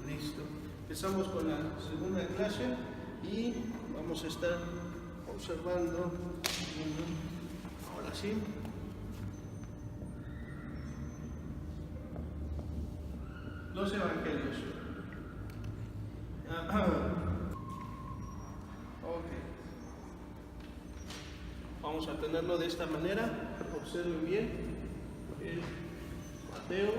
Listo. Empezamos con la segunda clase y vamos a estar observando, ahora sí, los evangelios. Ok. Vamos a tenerlo de esta manera. Observen bien. Mateo,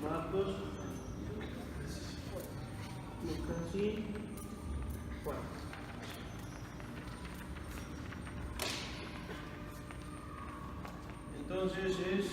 Marcos, Lucas y Juan. Entonces es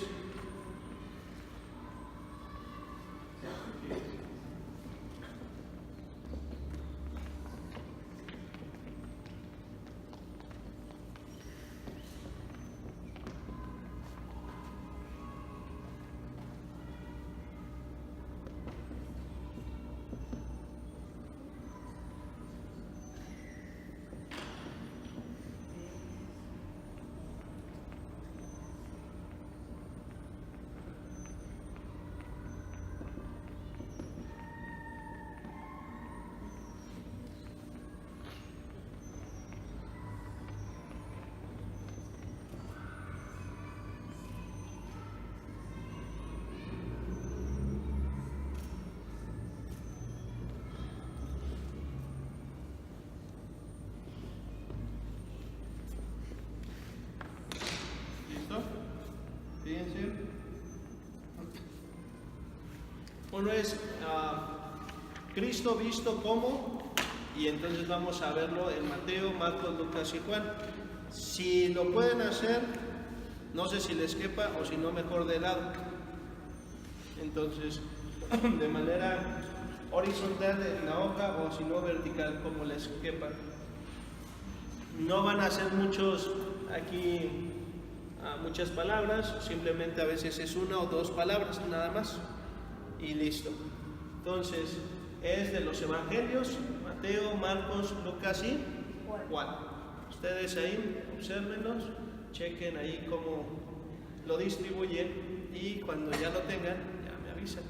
fíjense. Uno es Cristo visto como, y entonces vamos a verlo en Mateo, Marcos, Lucas y Juan. Si lo pueden hacer, no sé si les quepa o si no, mejor de lado. Entonces, de manera horizontal en la hoja o si no vertical, como les quepa. No van a ser muchos aquí. Muchas palabras, simplemente a veces es una o dos palabras nada más y listo. Entonces es de los evangelios, Mateo, Marcos, Lucas y Juan. Ustedes ahí obsérvenlos, chequen ahí cómo lo distribuyen y cuando ya lo tengan ya me avisan.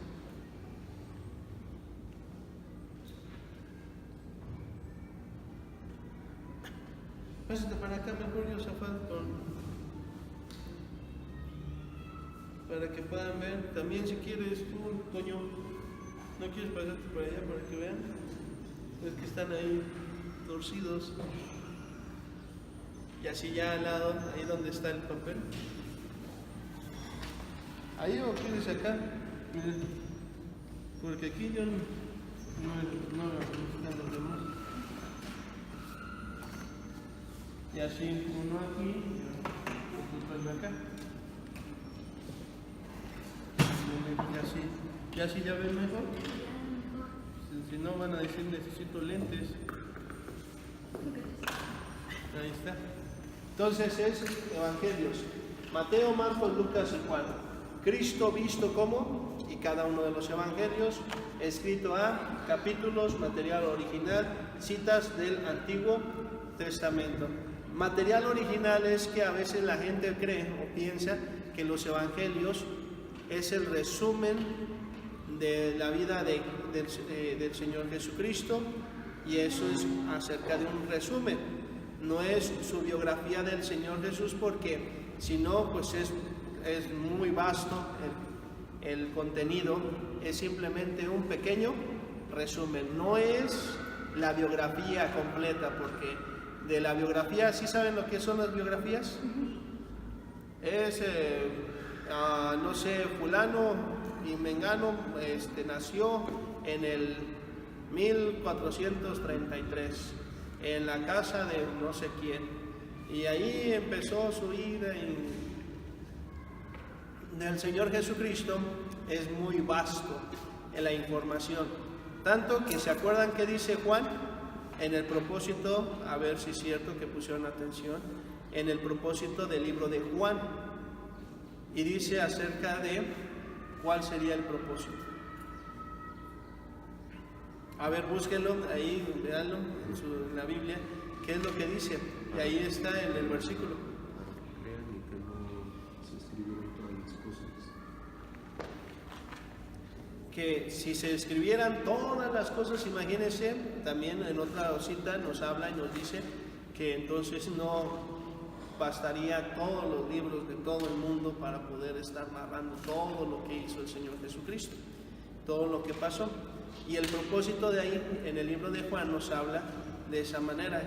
Pásate para acá mejor, Josafat, para que puedan ver. También si quieres tú, Toño, no quieres pasarte por allá para que vean. Es que están ahí torcidos. Y así ya al lado, ahí donde está el papel. Ahí o quieres acá. Porque aquí yo no lo los demás. Y así uno aquí y otro acá. Y así ya ven mejor. Si no van a decir necesito lentes. Ahí está. Entonces es evangelios. Mateo, Marcos, Lucas y Juan. Cristo visto como, y cada uno de los evangelios escrito a capítulos, material original, citas del Antiguo Testamento. Material original es que a veces la gente cree o piensa que los evangelios es el resumen de la vida del Señor Jesucristo, y eso es acerca de un resumen, no es su biografía del Señor Jesús, porque si no, pues es muy vasto el contenido, es simplemente un pequeño resumen, no es la biografía completa, porque de la biografía, ¿sí saben lo que son las biografías? Es no sé, fulano y mengano nació en el 1433 en la casa de no sé quién, y ahí empezó su vida. Y del Señor Jesucristo es muy vasto en la información, Tanto que se acuerdan que dice Juan en el propósito, a ver si es cierto que pusieron atención, en el propósito del libro de Juan, y dice acerca de cuál sería el propósito. A ver, búsquenlo ahí, véanlo en la Biblia, qué es lo que dice, y ahí está en el versículo. Crean y que no se escribieron todas las cosas. Que si se escribieran todas las cosas, imagínense, también en otra cita nos habla y nos dice que entonces no bastaría todos los libros de todo el mundo para poder estar narrando todo lo que hizo el Señor Jesucristo, todo lo que pasó. Y el propósito de ahí, en el libro de Juan, nos habla de esa manera,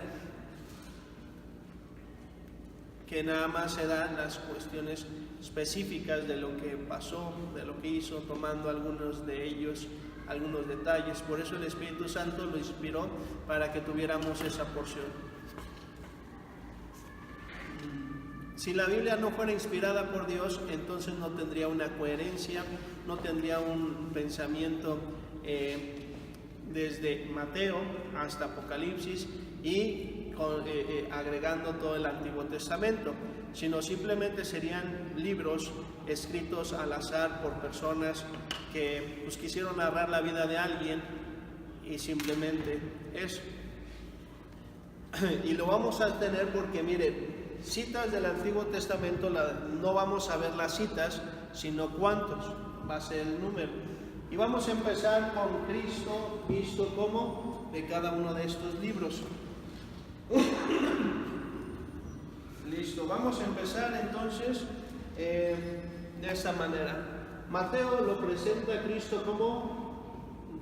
que nada más se dan las cuestiones específicas de lo que pasó, de lo que hizo, tomando algunos de ellos, algunos detalles. Por eso el Espíritu Santo lo inspiró para que tuviéramos esa porción. Si la Biblia no fuera inspirada por Dios, entonces no tendría una coherencia, no tendría un pensamiento desde Mateo hasta Apocalipsis y agregando todo el Antiguo Testamento, sino simplemente serían libros escritos al azar por personas que pues, quisieron narrar la vida de alguien y simplemente eso. Y lo vamos a tener porque miren, citas del Antiguo Testamento, no vamos a ver las citas, sino cuántos, va a ser el número. Y vamos a empezar con Cristo visto como de cada uno de estos libros. Listo, vamos a empezar entonces de esta manera. Mateo lo presenta a Cristo como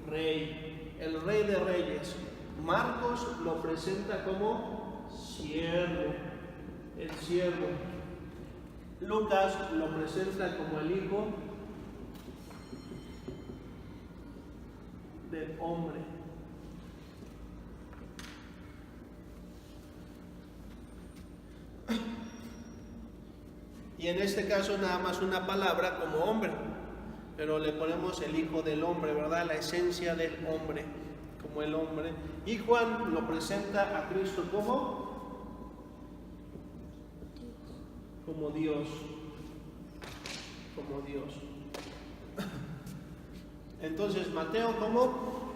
Rey, el Rey de Reyes. Marcos lo presenta como siervo, el siervo. Lucas lo presenta como el hijo del hombre. Y en este caso nada más una palabra como hombre, pero le ponemos el hijo del hombre, ¿verdad? La esencia del hombre, como el hombre. Y Juan lo presenta a Cristo como Dios, como Dios. Entonces Mateo como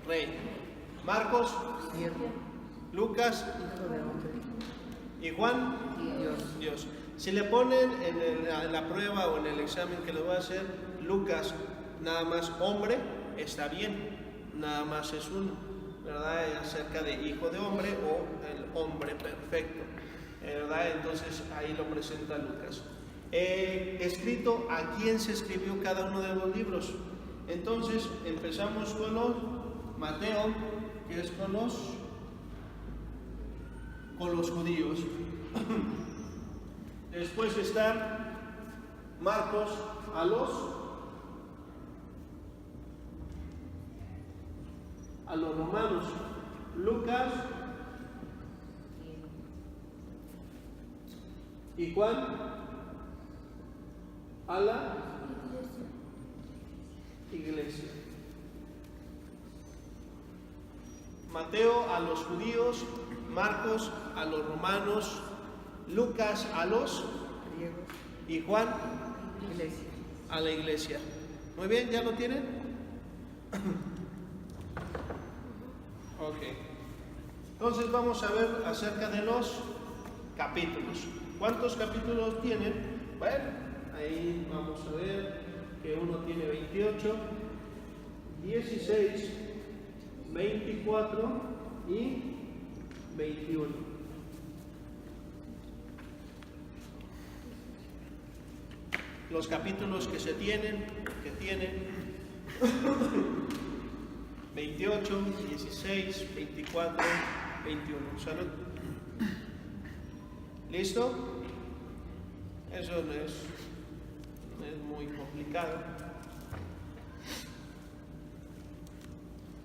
Rey, Marcos, Lucas y Juan, Dios. Si le ponen en la prueba o en el examen que le voy a hacer, Lucas nada más hombre, está bien, nada más es uno, ¿verdad? Acerca de hijo de hombre o el hombre perfecto, ¿verdad? Entonces ahí lo presenta Lucas. Escrito a quién se escribió cada uno de los libros. Entonces empezamos con los Mateo, que es con los judíos. Después está Marcos a los romanos. Lucas y Juan a la iglesia. Mateo a los judíos, Marcos a los romanos, Lucas a los griegos y Juan a la iglesia. Muy bien, ¿ya lo tienen? Ok. Entonces vamos a ver acerca de los capítulos. ¿Cuántos capítulos tienen? Bueno, ahí vamos a ver que uno tiene 28, 16, 24 y 21. Los capítulos que tienen 28, 16, 24, 21. ¿Salud? ¿Listo? Eso no es muy complicado.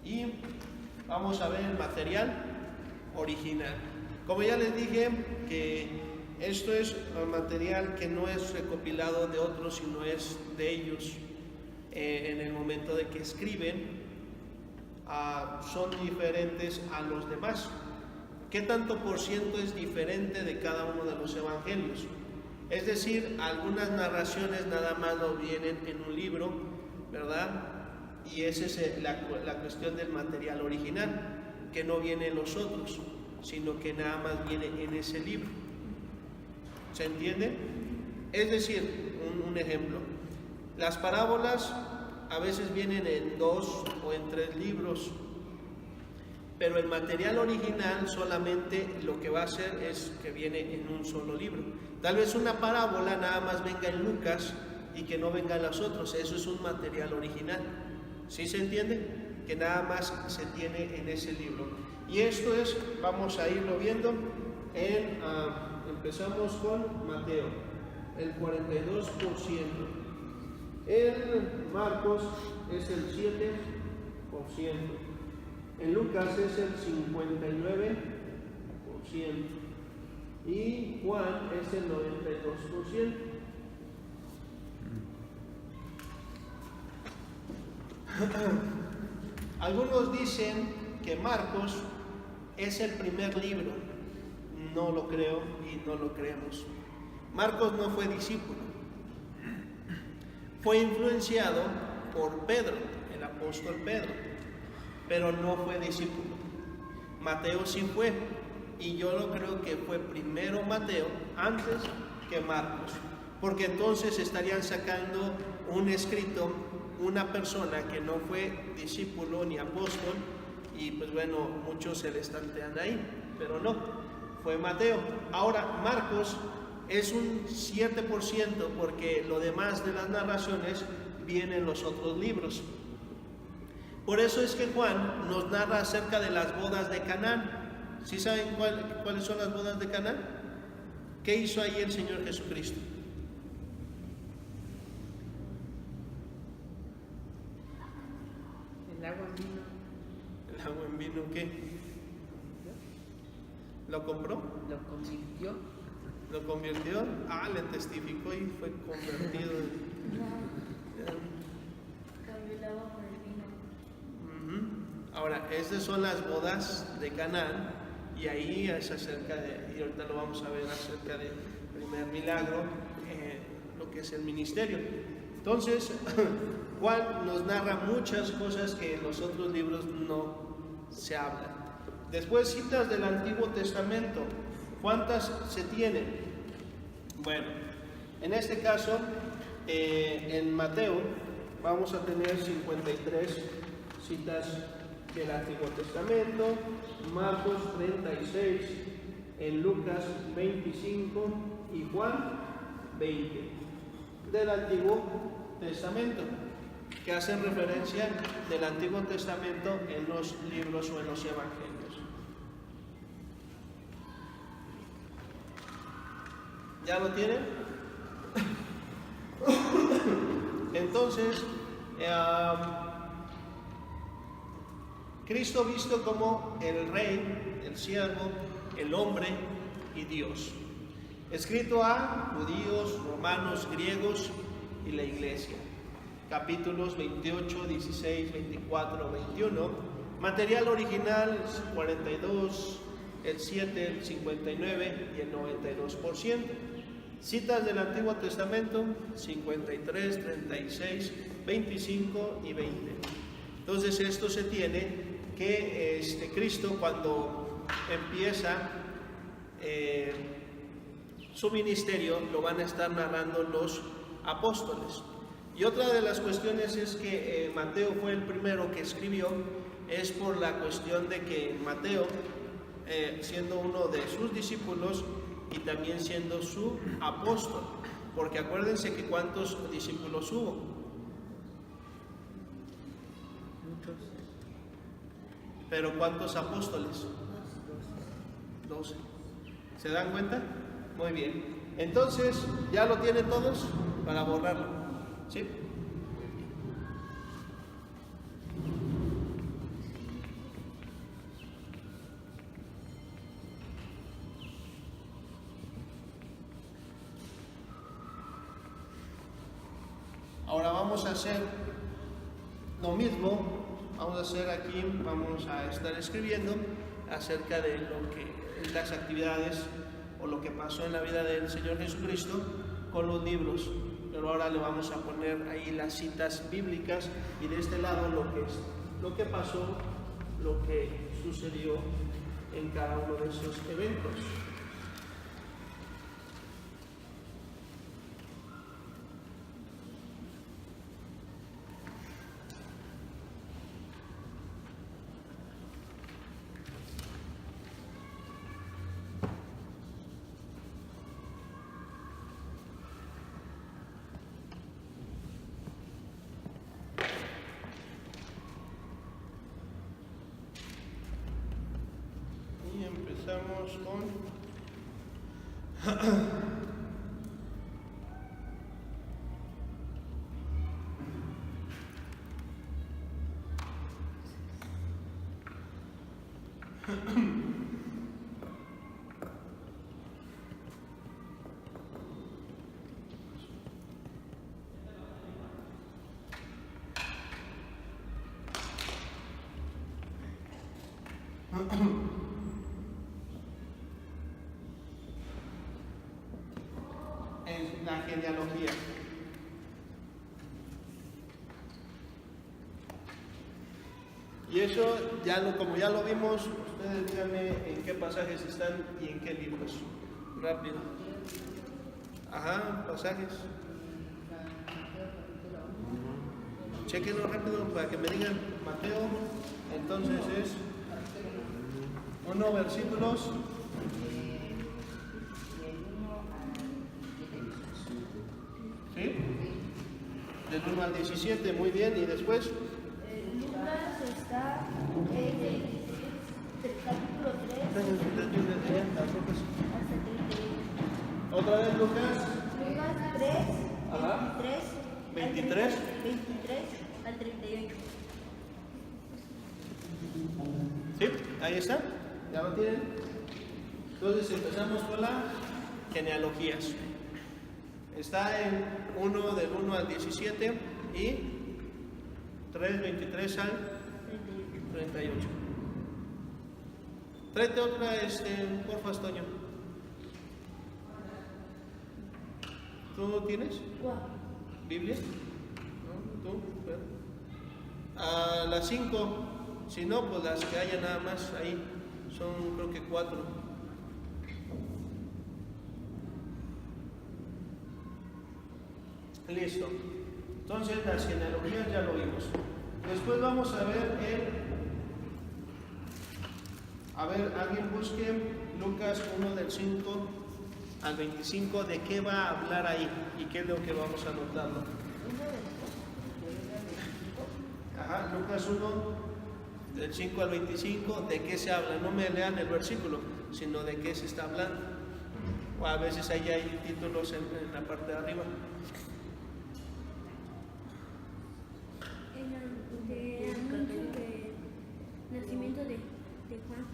Y vamos a ver el material original. Como ya les dije, que esto es un material que no es recopilado de otros, sino es de ellos en el momento de que escriben. son diferentes a los demás. ¿Qué tanto por ciento es diferente de cada uno de los evangelios? Es decir, algunas narraciones nada más lo vienen en un libro, ¿verdad? Y esa es la cuestión del material original, que no viene en los otros, sino que nada más viene en ese libro. ¿Se entiende? Es decir, un ejemplo, las parábolas a veces vienen en 2 o en 3 libros, pero el material original solamente lo que va a hacer es que viene en un solo libro. Tal vez una parábola nada más venga en Lucas y que no venga en los otros, eso es un material original. ¿Sí se entiende? Que nada más se tiene en ese libro. Y esto es, vamos a irlo viendo, empezamos con Mateo, el 42%. En Marcos es el 7%. En Lucas es el 59%. Y Juan es el 92%. Algunos dicen que Marcos es el primer libro. No lo creo y no lo creemos. Marcos no fue discípulo. Fue influenciado por Pedro, el apóstol Pedro, pero no fue discípulo. Mateo sí fue, y yo lo creo que fue primero Mateo antes que Marcos, porque entonces estarían sacando un escrito una persona que no fue discípulo ni apóstol, y pues bueno, muchos se le estantean ahí, pero no, fue Mateo. Ahora, Marcos es un 7% porque lo demás de las narraciones viene en los otros libros. Por eso es que Juan nos narra acerca de las bodas de Canaán. ¿Sí saben cuáles son las bodas de Canaán? ¿Qué hizo ahí el Señor Jesucristo? El agua en vino. ¿El agua en vino qué? ¿Lo compró? Lo convirtió. ¿Lo convirtió? Le testificó y fue convertido. Cambió el agua por el vino. Ahora, estas son las bodas de Canaán, y ahí es acerca de, y ahorita lo vamos a ver acerca del primer milagro, lo que es el ministerio. Entonces, Juan nos narra muchas cosas que en los otros libros no se hablan. Después, citas del Antiguo Testamento. ¿Cuántas se tienen? Bueno, en este caso, en Mateo vamos a tener 53 citas del Antiguo Testamento, Marcos 36, en Lucas 25 y Juan 20 del Antiguo Testamento, que hacen referencia del Antiguo Testamento en los libros o en los evangelios. ¿Ya lo tienen? Entonces, Cristo visto como el Rey, el Siervo, el Hombre y Dios. Escrito a judíos, romanos, griegos y la Iglesia. Capítulos 28, 16, 24, 21. Material original 42, el 7, el 59 y el 92%. Citas del Antiguo Testamento 53, 36, 25 y 20. Entonces esto se tiene que Cristo, cuando empieza su ministerio, lo van a estar narrando los apóstoles. Y otra de las cuestiones es que Mateo fue el primero que escribió, es por la cuestión de que Mateo, siendo uno de sus discípulos y también siendo su apóstol, porque acuérdense que ¿cuántos discípulos hubo? Muchos. Pero ¿cuántos apóstoles? 12. ¿Se dan cuenta? Muy bien. Entonces, ¿ya lo tienen todos? Para borrarlo. ¿Sí? Ahora vamos a hacer lo mismo vamos a hacer aquí, vamos a estar escribiendo acerca de lo que las actividades o lo que pasó en la vida del Señor Jesucristo con los libros. Pero ahora le vamos a poner ahí las citas bíblicas y de este lado lo que pasó, lo que sucedió en cada uno de esos eventos. Y empezamos con en la genealogía. Y eso, como ya lo vimos, ustedes díganme en qué pasajes están y en qué libros. Rápido. Ajá, pasajes. Chequenlo rápido para que me digan. Mateo, entonces es 1 versículos. ¿Sí? Del 1 al 17, muy bien. ¿Y después? Lucas está en el capítulo 3 hasta el 38. Otra vez, Lucas. Lucas 3, Ajá. 23 23. al 38. ¿Sí? Ahí está. ¿Ya lo tienen? Entonces empezamos con las genealogías. Está en 1 del 1 al 17 y 3, 23 al 38. Tráete otra, porfa, Toño. ¿Tú tienes ¿Cuál? Biblia? ¿No? ¿Tú? A las 5. Si no, pues las que haya nada más ahí. Son creo que 4. Listo. Entonces las genealogías ya lo vimos. Después vamos a ver alguien busque Lucas 1 del 5 al 25, de qué va a hablar ahí y qué es lo que vamos a anotarlo. Ajá, Lucas 1 del 5 al 25, ¿de qué se habla? No me lean el versículo, sino de qué se está hablando. O a veces ahí hay títulos en la parte de arriba. En el anuncio del nacimiento de Juan.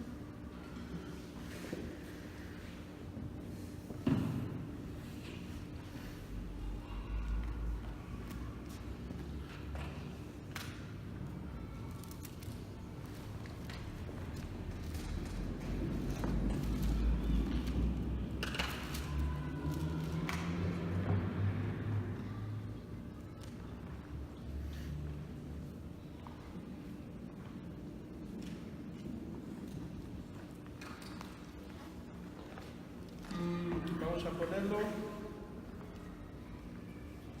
Vamos a ponerlo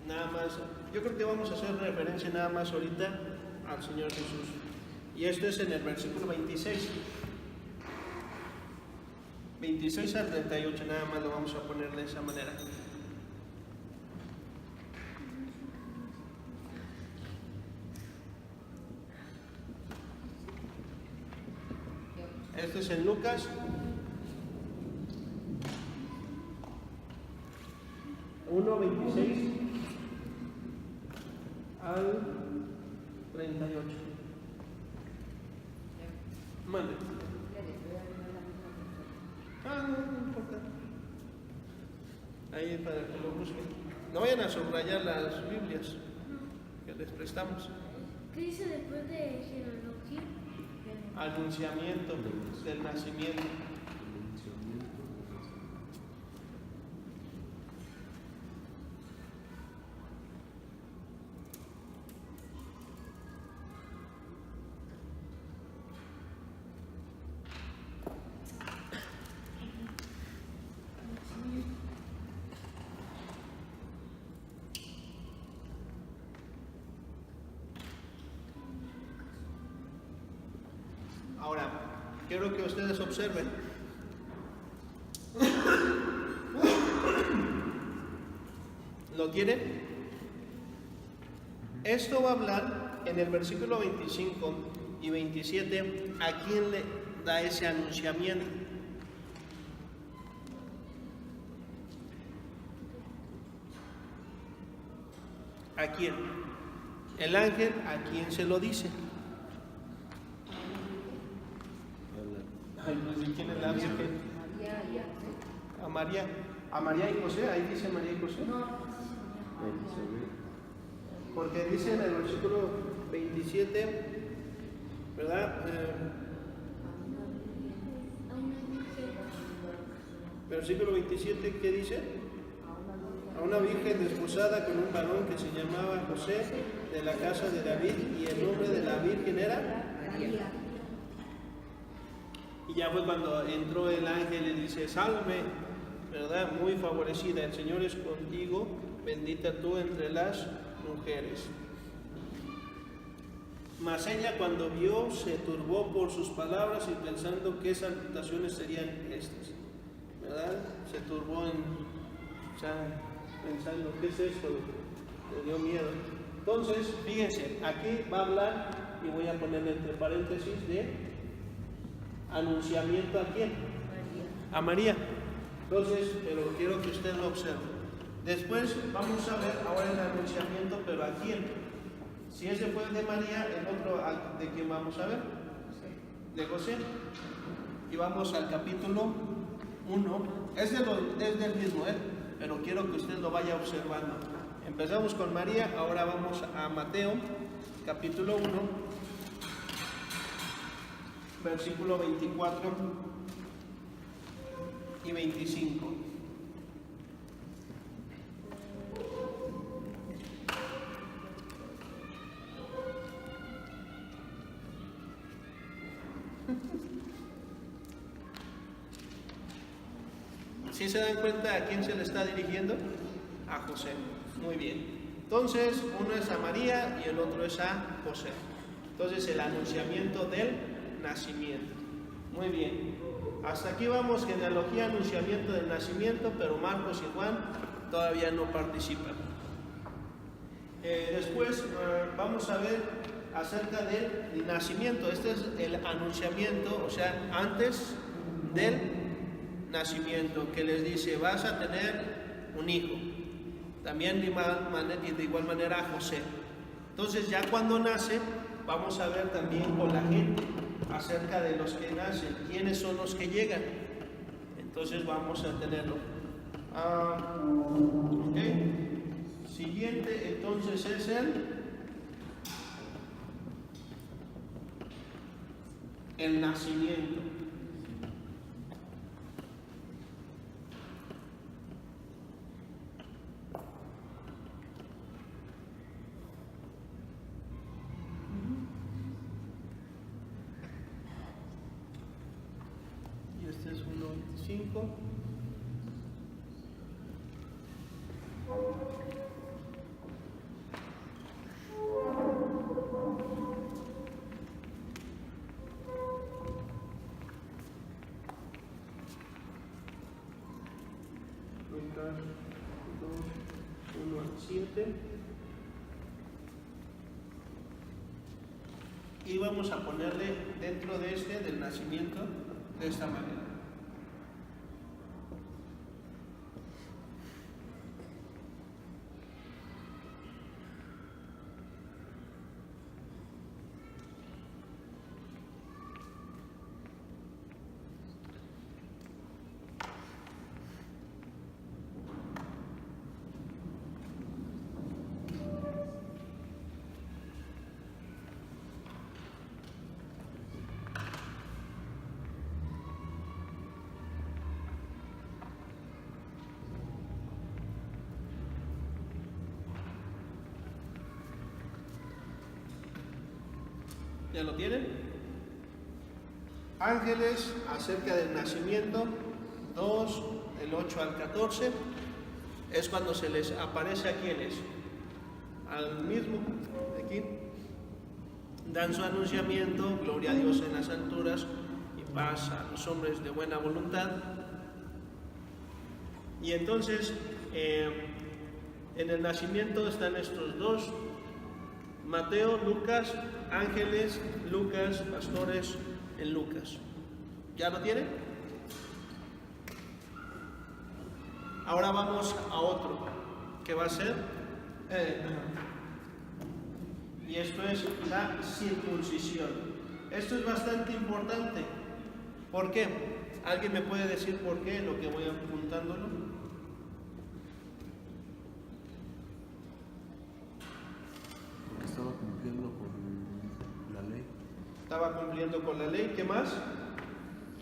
nada más. Yo creo que vamos a hacer referencia nada más ahorita al Señor Jesús. Y esto es en el versículo 26. 26 al 38, nada más lo vamos a poner de esa manera. Esto es en Lucas 1:26 al 38. Mande. No importa. Ahí para que lo busquen. No vayan a subrayar las Biblias que les prestamos. ¿Qué dice después de genealogía? Anunciamiento del nacimiento. Anunciamiento de la Ahora, quiero que ustedes observen. ¿Lo tienen? Esto va a hablar en el versículo 25 y 27 a quién le da ese anunciamiento. ¿A quién? El ángel, ¿a quién se lo dice? Ay, no sé quién es la Virgen. María y José. A María. A María y José, ahí dice María y José. No, Elizabeth. Porque dice en el versículo 27, ¿verdad? a una mujer. Versículo 27, ¿qué dice? A una virgen desposada con un varón que se llamaba José, de la casa de David, y el nombre de la virgen era. María. Y ya pues cuando entró el ángel le dice, salve, ¿verdad? Muy favorecida, el Señor es contigo, bendita tú entre las mujeres. Mas ella cuando vio se turbó por sus palabras y pensando qué salutaciones serían estas, ¿verdad? Se turbó pensando qué es esto, le dio miedo. Entonces, fíjense, aquí va a hablar y voy a poner entre paréntesis de anunciamiento a quién? María. A María. Entonces, pero quiero que usted lo observe. Después vamos a ver ahora el anunciamiento, pero ¿a quién? Si ese fue de María, el otro ¿de quién vamos a ver? De José. Y vamos al capítulo 1. Es del mismo, pero quiero que usted lo vaya observando. Empezamos con María, ahora vamos a Mateo, capítulo 1, versículo 24 y 25. ¿Sí se dan cuenta a quién se le está dirigiendo? A José. Muy bien. Entonces, uno es a María y el otro es a José. Entonces, el anunciamiento del nacimiento. Muy bien. Hasta aquí vamos, genealogía, anunciamiento del nacimiento, pero Marcos y Juan todavía no participan. Después vamos a ver acerca del nacimiento. Este es el anunciamiento, o sea, antes del nacimiento, que les dice, vas a tener un hijo. También de igual manera a José. Entonces ya cuando nace, vamos a ver también con la gente acerca de los que nacen, quiénes son los que llegan. Entonces vamos a tenerlo. Okay. Siguiente, entonces es el nacimiento. Y este es 1.25. Lucas 2, 1 al 7. Y vamos a ponerle dentro de del nacimiento, de esta manera. ¿Ya lo tienen? Ángeles acerca del nacimiento, 2, del 8 al 14, es cuando se les aparece a quienes, al mismo, de aquí, dan su anunciamiento, gloria a Dios en las alturas y paz a los hombres de buena voluntad. Y entonces, en el nacimiento están estos dos, Mateo, Lucas, ángeles, Lucas, pastores en Lucas. ¿Ya lo tienen? Ahora vamos a otro, que va a ser, y esto es la circuncisión. Esto es bastante importante. ¿Por qué? ¿Alguien me puede decir por qué, lo que voy apuntándolo? Porque estaba cumpliendo con la ley. Estaba cumpliendo con la ley. ¿Qué más?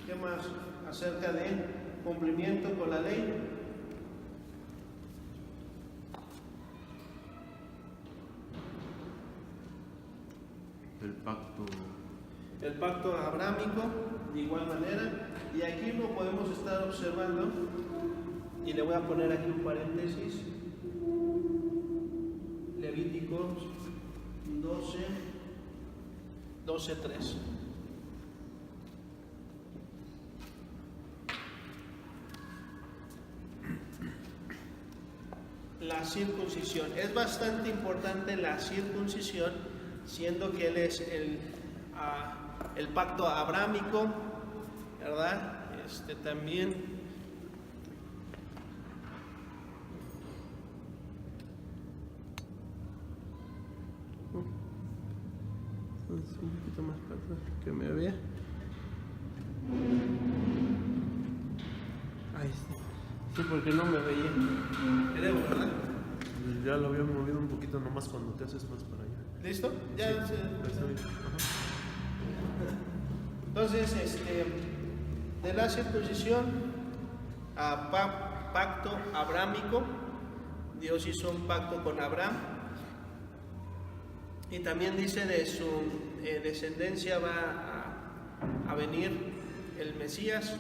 ¿Qué más acerca de cumplimiento con la ley? El pacto abrámico, de igual manera. Y aquí lo podemos estar observando, y le voy a poner aquí un paréntesis. Levíticos 12:3. La circuncisión. Es bastante importante la circuncisión, siendo que él es el pacto abrámico, ¿verdad? También un poquito más para atrás, que me vea. Ahí sí. Sí, porque no me veía. Creo, ¿verdad? Ya lo había movido un poquito nomás cuando te haces más para allá. ¿Listo? Ya Sí, está bien. Entonces, de la circuncisión a pacto abrámico, Dios hizo un pacto con Abraham, y también dice de su descendencia va a venir el Mesías,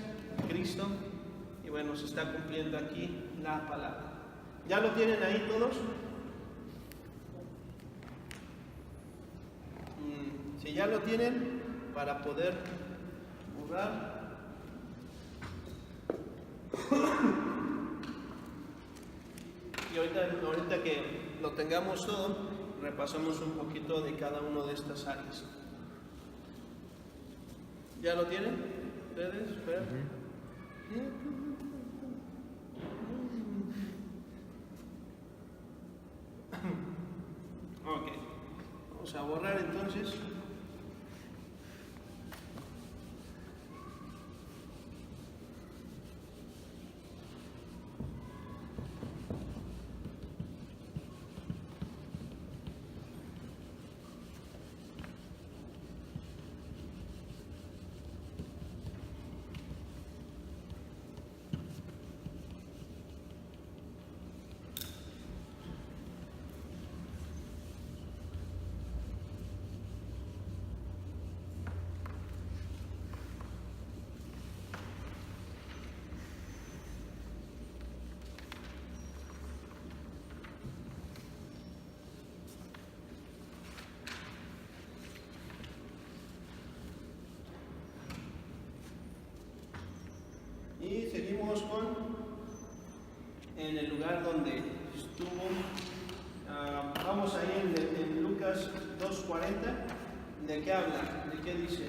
Cristo, y bueno, se está cumpliendo aquí la palabra. ¿Ya lo tienen ahí todos? Si ya lo tienen, para poder borrar. Y ahorita que lo tengamos todo, repasamos un poquito de cada una de estas áreas. ¿Ya lo tienen? ¿Ustedes? Fer? Ok. Vamos a borrar entonces. Y seguimos en el lugar donde estuvo. Vamos ahí en Lucas 2:40. ¿De qué habla? ¿De qué dice?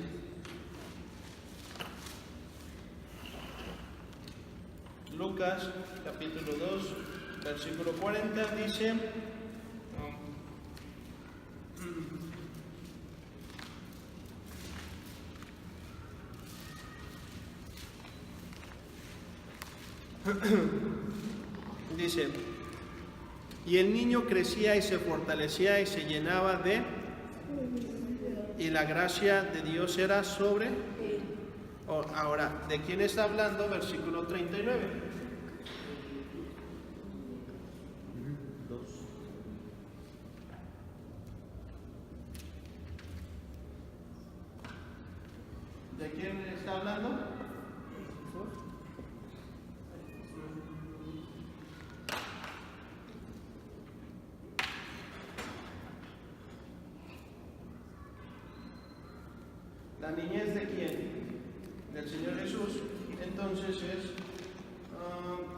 Lucas capítulo 2, versículo 40 dice: dice, y el niño crecía y se fortalecía y se llenaba y la gracia de Dios era sobre. Ahora, ¿de quién está hablando? Versículo 39. ¿De quién está hablando? ¿La niñez de quién? Del Señor Jesús. Entonces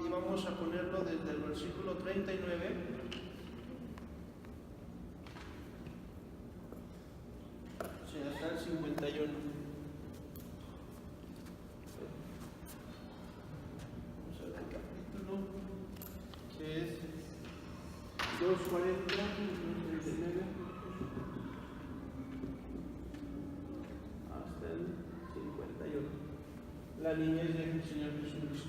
y vamos a ponerlo desde el versículo 39. Hasta el 51. Vamos a ver el capítulo, que es 2:40, 2:39, hasta el 51. La niñez del Señor Jesucristo.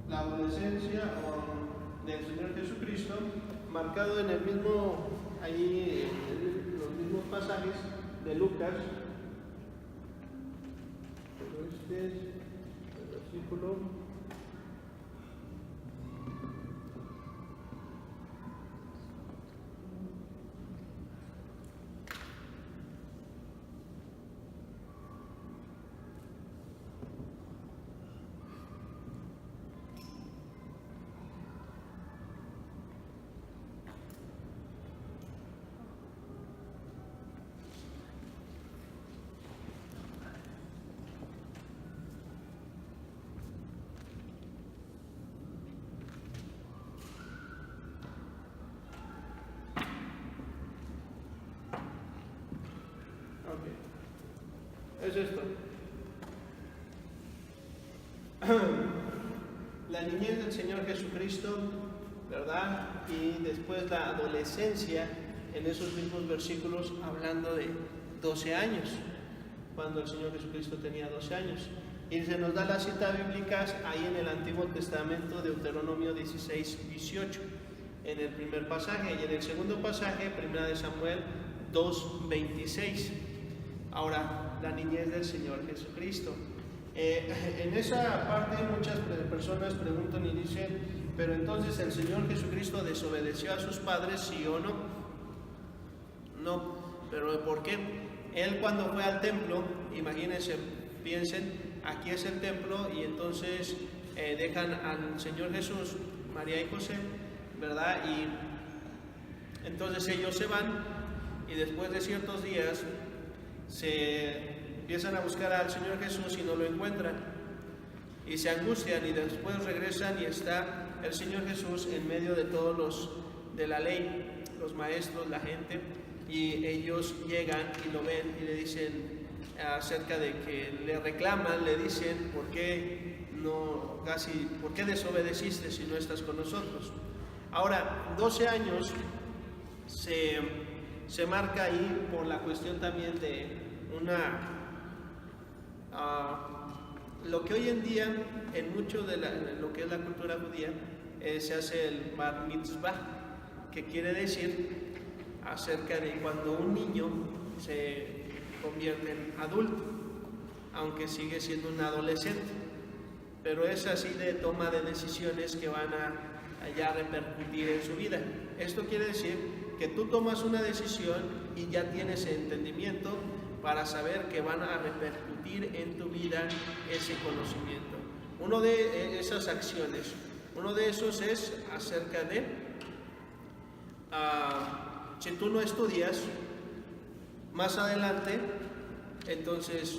La adolescencia del Señor Jesucristo, marcado en el mismo, ahí en los mismos pasajes de Lucas, pero este es el versículo 1. Es esto. La niñez del Señor Jesucristo, ¿verdad? Y después la adolescencia, en esos mismos versículos, hablando de 12 años, cuando el Señor Jesucristo tenía 12 años. Y se nos da las citas bíblicas ahí en el Antiguo Testamento, Deuteronomio 16:18, en el primer pasaje, y en el segundo pasaje, 1 de Samuel 2:26. Ahora, la niñez del Señor Jesucristo. En esa parte muchas personas preguntan y dicen, pero entonces el Señor Jesucristo desobedeció a sus padres, ¿sí o no? No, pero ¿por qué? Él cuando fue al templo, imagínense, piensen, aquí es el templo y entonces dejan al Señor Jesús, María y José, ¿verdad? Y entonces ellos se van y después de ciertos días se empiezan a buscar al Señor Jesús y no lo encuentran y se angustian y después regresan y está el Señor Jesús en medio de todos los de la ley, los maestros, la gente, y ellos llegan y lo ven y le dicen acerca de que le reclaman, le dicen ¿por qué desobedeciste si no estás con nosotros? Ahora, 12 años se marca ahí por la cuestión también de lo que hoy en día en mucho de lo que es la cultura judía se hace el bar mitzvah, que quiere decir acerca de cuando un niño se convierte en adulto, aunque sigue siendo un adolescente, pero es así de toma de decisiones que van a ya repercutir en su vida. Esto quiere decir que tú tomas una decisión y ya tienes entendimiento para saber que van a repercutir en tu vida ese conocimiento. Uno de esas acciones, uno de esos es acerca de, si tú no estudias, más adelante, entonces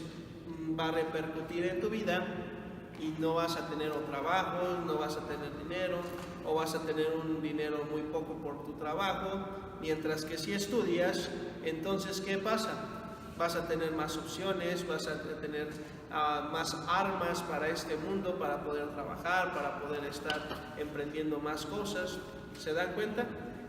va a repercutir en tu vida y no vas a tener trabajo, no vas a tener dinero, o vas a tener un dinero muy poco por tu trabajo, mientras que si estudias, entonces ¿qué pasa? Vas a tener más opciones, vas a tener más armas para este mundo, para poder trabajar, para poder estar emprendiendo más cosas. ¿Se dan cuenta?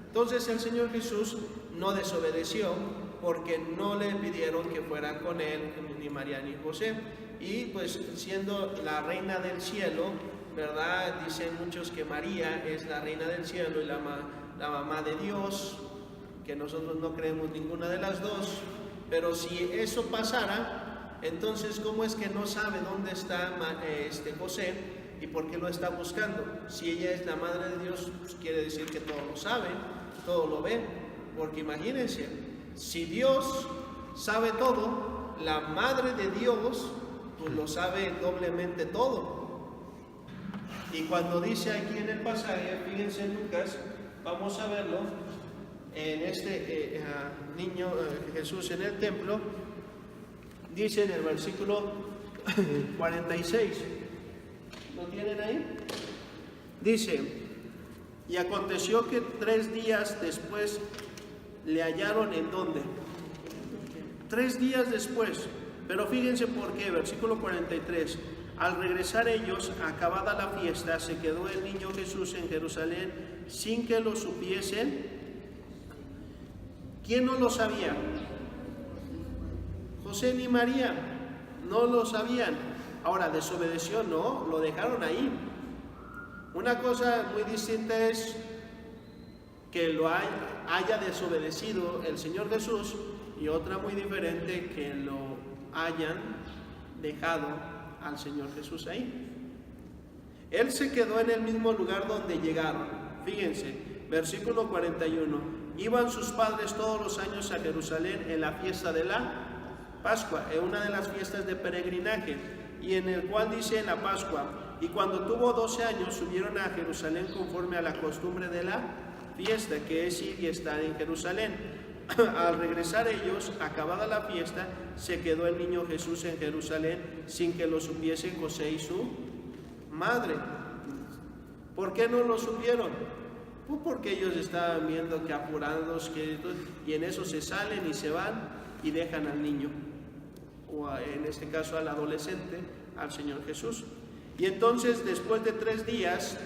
Entonces el Señor Jesús no desobedeció porque no le pidieron que fueran con él ni María ni José. Y pues siendo la reina del cielo, ¿verdad? Dicen muchos que María es la reina del cielo y la mamá de Dios, que nosotros no creemos ninguna de las dos. Pero si eso pasara, entonces ¿cómo es que no sabe dónde está José y por qué lo está buscando? Si ella es la madre de Dios, pues quiere decir que todo lo sabe, todo lo ve. Porque imagínense, si Dios sabe todo, la madre de Dios pues lo sabe doblemente todo. Y cuando dice aquí en el pasaje, fíjense en Lucas, vamos a verlo, en este niño Jesús en el templo, dice en el versículo 46, ¿lo tienen ahí? Dice, y aconteció que 3 días después le hallaron ¿en dónde? 3 días después. Pero fíjense por qué, versículo 43. Al regresar ellos, acabada la fiesta, se quedó el niño Jesús en Jerusalén sin que lo supiesen. ¿Quién no lo sabía? José ni María, no lo sabían. Ahora, desobedeció, no, lo dejaron ahí. Una cosa muy distinta es que lo haya desobedecido el Señor Jesús, y otra muy diferente que lo hayan dejado al Señor Jesús ahí. Él se quedó en el mismo lugar donde llegaron. Fíjense, versículo 41. Iban sus padres todos los años a Jerusalén en la fiesta de la Pascua, en una de las fiestas de peregrinaje, y en el cual dice en la Pascua, y cuando tuvo 12 años subieron a Jerusalén conforme a la costumbre de la fiesta, que es ir y estar en Jerusalén. Al regresar ellos, acabada la fiesta, se quedó el niño Jesús en Jerusalén sin que lo supiesen José y su madre. ¿Por qué no lo supieron? Pues porque ellos estaban viendo que apurados, y en eso se salen y se van y dejan al niño, o en este caso al adolescente, al Señor Jesús. Y entonces después de 3 días,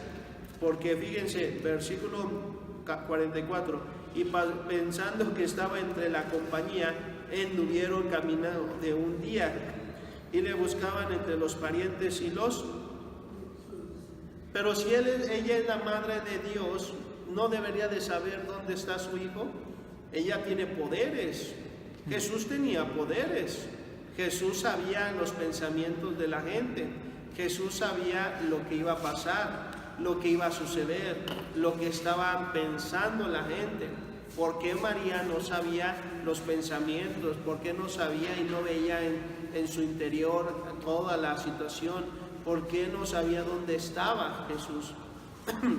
porque fíjense, versículo 44, y pensando que estaba entre la compañía, anduvieron caminando de un día y le buscaban entre los parientes y los... Pero si ella es la madre de Dios, ¿no debería de saber dónde está su hijo? Ella tiene poderes. Jesús tenía poderes. Jesús sabía los pensamientos de la gente. Jesús sabía lo que iba a pasar, lo que iba a suceder, lo que estaban pensando la gente. ¿Por qué María no sabía los pensamientos? ¿Por qué no sabía y no veía en su interior toda la situación? ¿Por qué no sabía dónde estaba Jesús?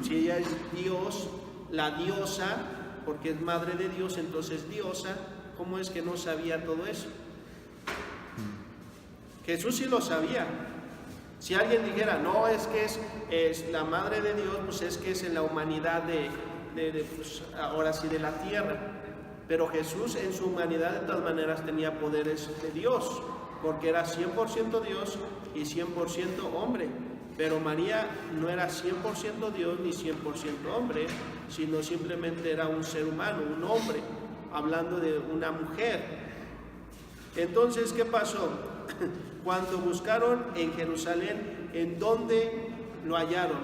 Si ella es Dios, la diosa, porque es madre de Dios, entonces diosa, ¿cómo es que no sabía todo eso? Jesús sí lo sabía. Si alguien dijera, no, es que es la madre de Dios, pues es que es en la humanidad pues, ahora sí de la tierra. Pero Jesús en su humanidad de todas maneras tenía poderes de Dios, porque era 100% Dios y 100% hombre. Pero María no era 100% Dios ni 100% hombre, sino simplemente era un ser humano, un hombre, hablando de una mujer. Entonces, ¿qué pasó? Cuando buscaron en Jerusalén, ¿en dónde lo hallaron?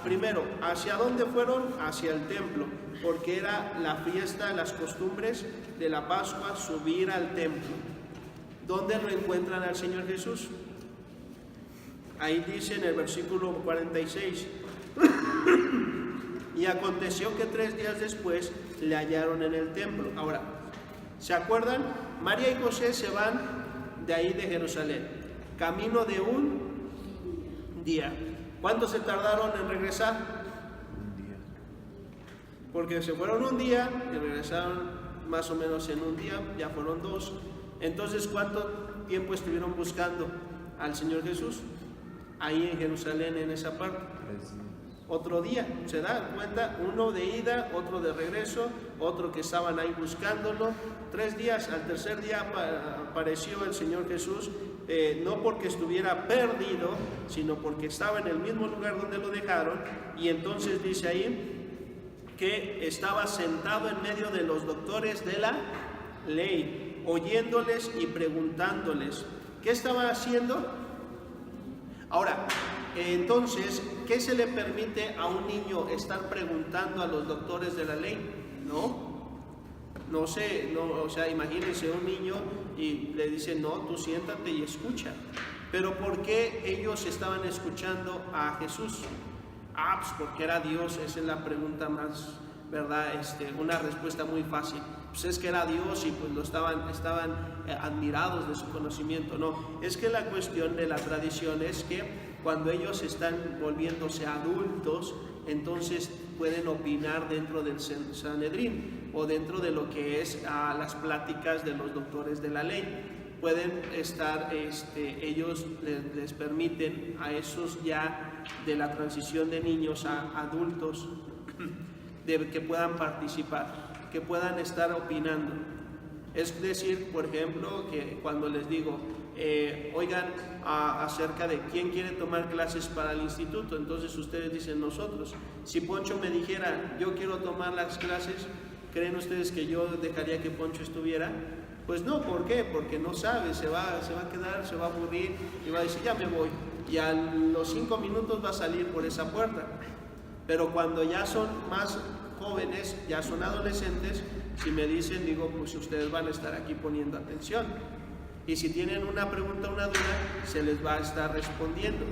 Primero, ¿hacia dónde fueron? Hacia el templo, porque era la fiesta, las costumbres de la Pascua, subir al templo. ¿Dónde lo encuentran al Señor Jesús? Ahí dice en el versículo 46, y aconteció que 3 días después le hallaron en el templo. Ahora, ¿se acuerdan? María y José se van de ahí de Jerusalén, camino de un día. ¿Cuánto se tardaron en regresar? Un día. Porque se fueron un día y regresaron más o menos en un día, ya fueron 2. Entonces, ¿cuánto tiempo estuvieron buscando al Señor Jesús? Ahí en Jerusalén, en esa parte. 3 días. Otro día, se dan cuenta, uno de ida, otro de regreso, otro que estaban ahí buscándolo. 3 días, al tercer día apareció el Señor Jesús, no porque estuviera perdido, sino porque estaba en el mismo lugar donde lo dejaron. Y entonces dice ahí que estaba sentado en medio de los doctores de la ley, oyéndoles y preguntándoles. ¿Qué estaba haciendo? Ahora, entonces, ¿qué se le permite a un niño estar preguntando a los doctores de la ley? No sé, o sea, imagínense un niño y le dice, no, tú siéntate y escucha. Pero ¿por qué ellos estaban escuchando a Jesús? Pues porque era Dios. Esa es la pregunta más, ¿verdad? Una respuesta muy fácil. Pues es que era Dios y pues estaban admirados de su conocimiento. No, es que la cuestión de la tradición es que cuando ellos están volviéndose adultos, entonces pueden opinar dentro del Sanedrín o dentro de lo que es las pláticas de los doctores de la ley. Pueden estar, ellos les permiten a esos ya de la transición de niños a adultos que puedan participar, que puedan estar opinando. Es decir, por ejemplo, que cuando les digo, oigan, acerca de quién quiere tomar clases para el instituto, entonces ustedes dicen nosotros. Si Poncho me dijera, yo quiero tomar las clases, ¿creen ustedes que yo dejaría que Poncho estuviera? Pues no, ¿por qué? Porque no sabe, se va a quedar, se va a aburrir y va a decir, ya me voy. Y a los 5 minutos va a salir por esa puerta. Pero cuando ya son más jóvenes, ya son adolescentes, si me dicen, digo, pues ustedes van a estar aquí poniendo atención. Y si tienen una pregunta, una duda, se les va a estar respondiendo.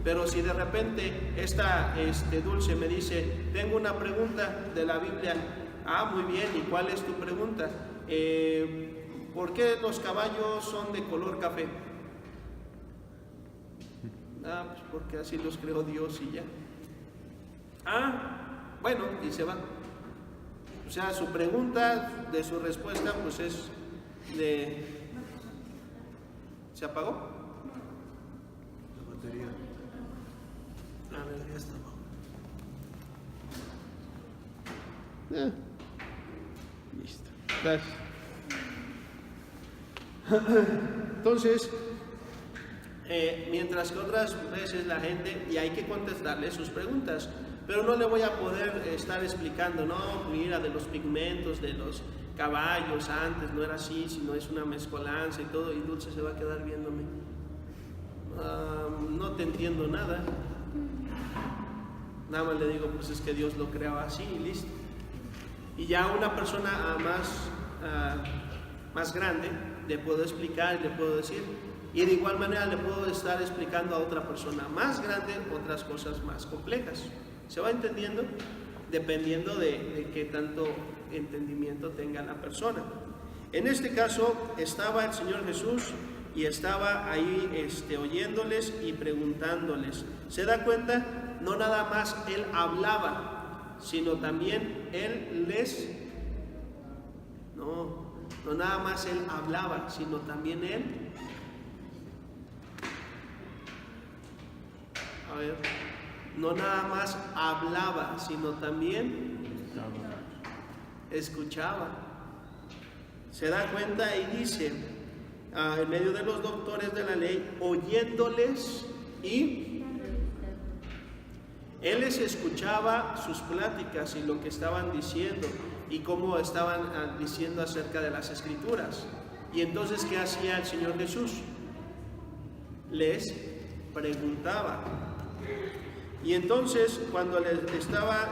Pero si de repente esta Dulce me dice, tengo una pregunta de la Biblia, muy bien, ¿y cuál es tu pregunta? ¿Por qué los caballos son de color café? Pues porque así los creó Dios y ya. Bueno, y se va. O sea, su pregunta de su respuesta pues es de... ¿Se apagó? La batería. A ver, ya está. Listo. Gracias. Entonces, mientras que otras veces la gente, y hay que contestarle sus preguntas, pero no le voy a poder estar explicando, no, mira, de los pigmentos, de los caballos, antes no era así, sino es una mezcolanza y todo, y Dulce se va a quedar viéndome. No te entiendo nada. Nada más le digo, pues es que Dios lo creaba así y listo. Y ya una persona más grande le puedo explicar y le puedo decir, y de igual manera le puedo estar explicando a otra persona más grande otras cosas más complejas. ¿Se va entendiendo? Dependiendo de qué tanto entendimiento tenga la persona. En este caso estaba el Señor Jesús y estaba ahí oyéndoles y preguntándoles. ¿Se da cuenta? No nada más Él hablaba, sino también Él les... No nada más Él hablaba, sino también Él... A ver, no nada más hablaba, sino también escuchaba. Se da cuenta y dice, en medio de los doctores de la ley, oyéndoles y Él les escuchaba sus pláticas y lo que estaban diciendo y cómo estaban diciendo acerca de las Escrituras. Y entonces, ¿qué hacía el Señor Jesús? Les preguntaba. Y entonces, cuando les estaba,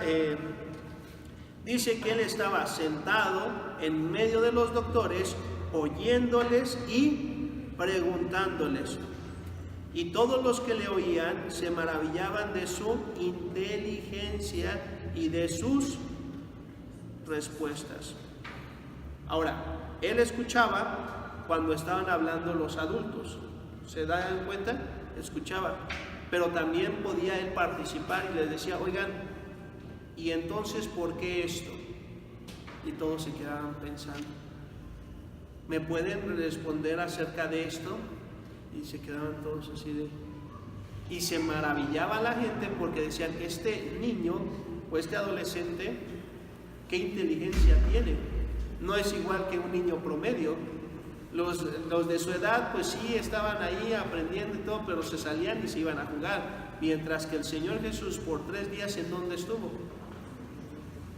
dice que Él estaba sentado en medio de los doctores, oyéndoles y preguntándoles. Y todos los que le oían se maravillaban de su inteligencia y de sus respuestas. Ahora, Él escuchaba cuando estaban hablando los adultos. ¿Se dan cuenta? Escuchaba. Pero también podía Él participar y les decía, oigan, ¿y entonces por qué esto? Y todos se quedaban pensando, ¿me pueden responder acerca de esto? Y se quedaban todos así de... Y se maravillaba la gente porque decían, este niño o este adolescente, ¿qué inteligencia tiene? No es igual que un niño promedio. Los de su edad, pues sí, estaban ahí aprendiendo y todo, pero se salían y se iban a jugar. Mientras que el Señor Jesús por 3 días, ¿en dónde estuvo?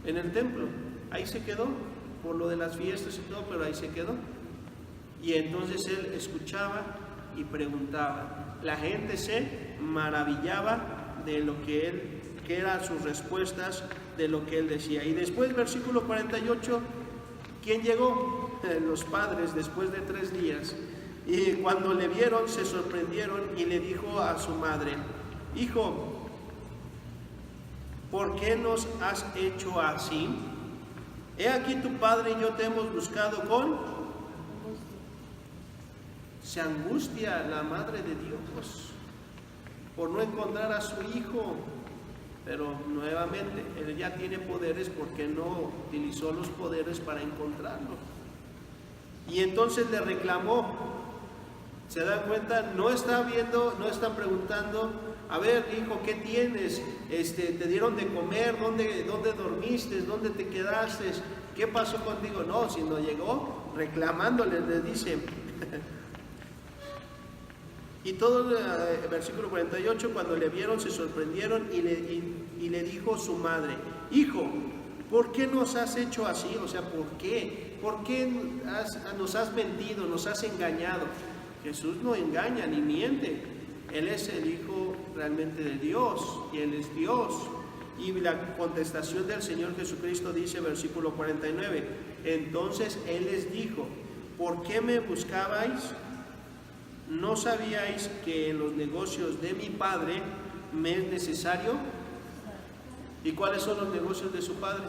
en el templo. Ahí se quedó, por lo de las fiestas y todo, pero ahí se quedó. Y entonces él escuchaba y preguntaba. La gente se maravillaba de lo que él, que eran sus respuestas, de lo que él decía. Y después, versículo 48, ¿quién llegó? Los padres, después de 3 días. Y cuando le vieron, se sorprendieron y le dijo a su madre: hijo, ¿por qué nos has hecho así? He aquí tu padre y yo te hemos buscado con... Se angustia la madre de Dios por no encontrar a su hijo, pero nuevamente él ya tiene poderes porque no utilizó los poderes para encontrarlo. Y entonces le reclamó. ¿Se dan cuenta? No está viendo, no está preguntando: a ver, hijo, ¿qué tienes? ¿Te dieron de comer? ¿Dónde dormiste? ¿Dónde te quedaste? ¿Qué pasó contigo? No, sino llegó reclamándole, le dice. Y todo el versículo 48, cuando le vieron se sorprendieron y le dijo su madre: hijo, ¿por qué nos has hecho así? O sea, ¿por qué? ¿Por qué nos has mentido, nos has engañado? Jesús no engaña ni miente. Él es el Hijo realmente de Dios y Él es Dios. Y la contestación del Señor Jesucristo dice, versículo 49, entonces Él les dijo: ¿por qué me buscabais? ¿No sabíais que en los negocios de mi Padre me es necesario? ¿Y cuáles son los negocios de su Padre?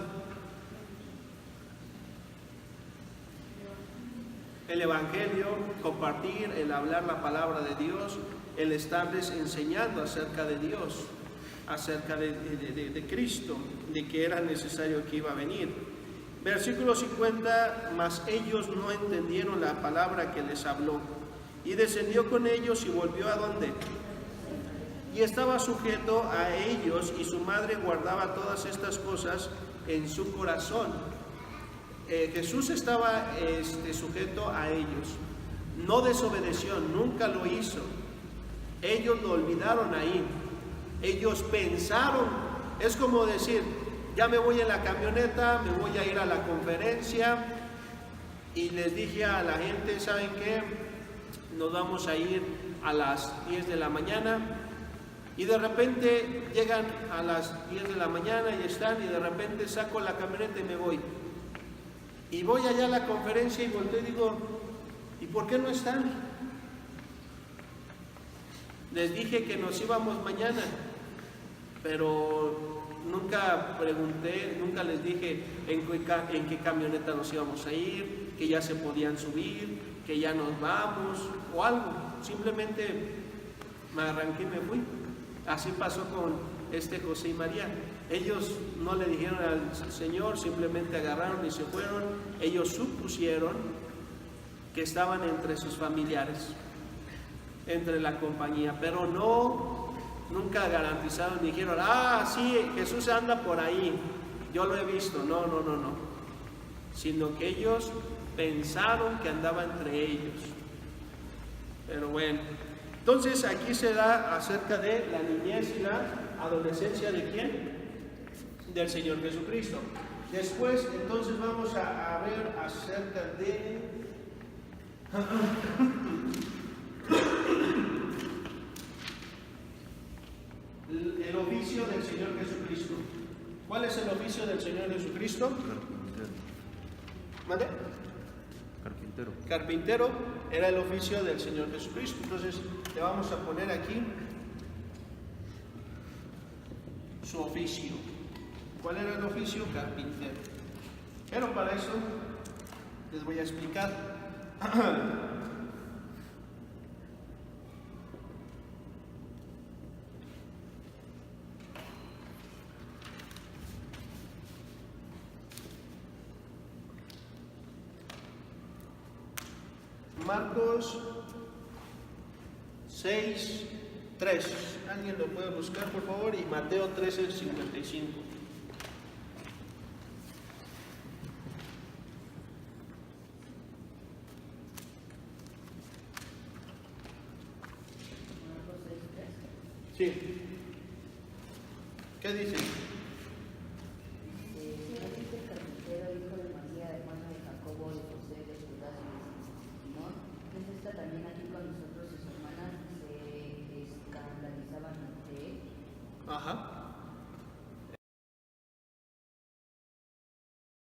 El Evangelio, compartir, el hablar la palabra de Dios, el estarles enseñando acerca de Dios, acerca de Cristo, de que era necesario que iba a venir. Versículo 50, mas ellos no entendieron la palabra que les habló. Y descendió con ellos y volvió ¿a dónde? Y estaba sujeto a ellos, y su madre guardaba todas estas cosas en su corazón. Jesús estaba sujeto a ellos. No desobedeció, nunca lo hizo. Ellos lo olvidaron ahí. Ellos pensaron, es como decir: ya me voy en la camioneta, me voy a ir a la conferencia, y les dije a la gente: ¿saben qué? Nos vamos a ir a las 10 de la mañana, y de repente llegan a las 10 de la mañana y están, y de repente saco la camioneta y me voy. Y voy allá a la conferencia y volteo y digo: ¿y por qué no están? Les dije que nos íbamos mañana, pero nunca pregunté, nunca les dije en qué camioneta nos íbamos a ir, que ya se podían subir, que ya nos vamos o algo. Simplemente me arranqué y me fui. Así pasó con José y María. Ellos no le dijeron al Señor, simplemente agarraron y se fueron. Ellos supusieron que estaban entre sus familiares, entre la compañía, pero nunca garantizaron, ni dijeron: ah, sí, Jesús anda por ahí, yo lo he visto. No, sino que ellos pensaron que andaba entre ellos. Pero bueno, entonces aquí se da acerca de la niñez y la adolescencia ¿de quién? Del Señor Jesucristo. Después entonces vamos a ver acerca de el oficio del Señor Jesucristo. ¿Cuál es el oficio del Señor Jesucristo? Carpintero. ¿Mande? Carpintero. Carpintero era el oficio del Señor Jesucristo. Entonces le vamos a poner aquí su oficio. ¿Cuál era el oficio? Carpintero. Pero para eso les voy a explicar. Marcos 6:3. ¿Alguien lo puede buscar, por favor? Y Mateo 13:55. Sí. ¿Qué dice? Ajá.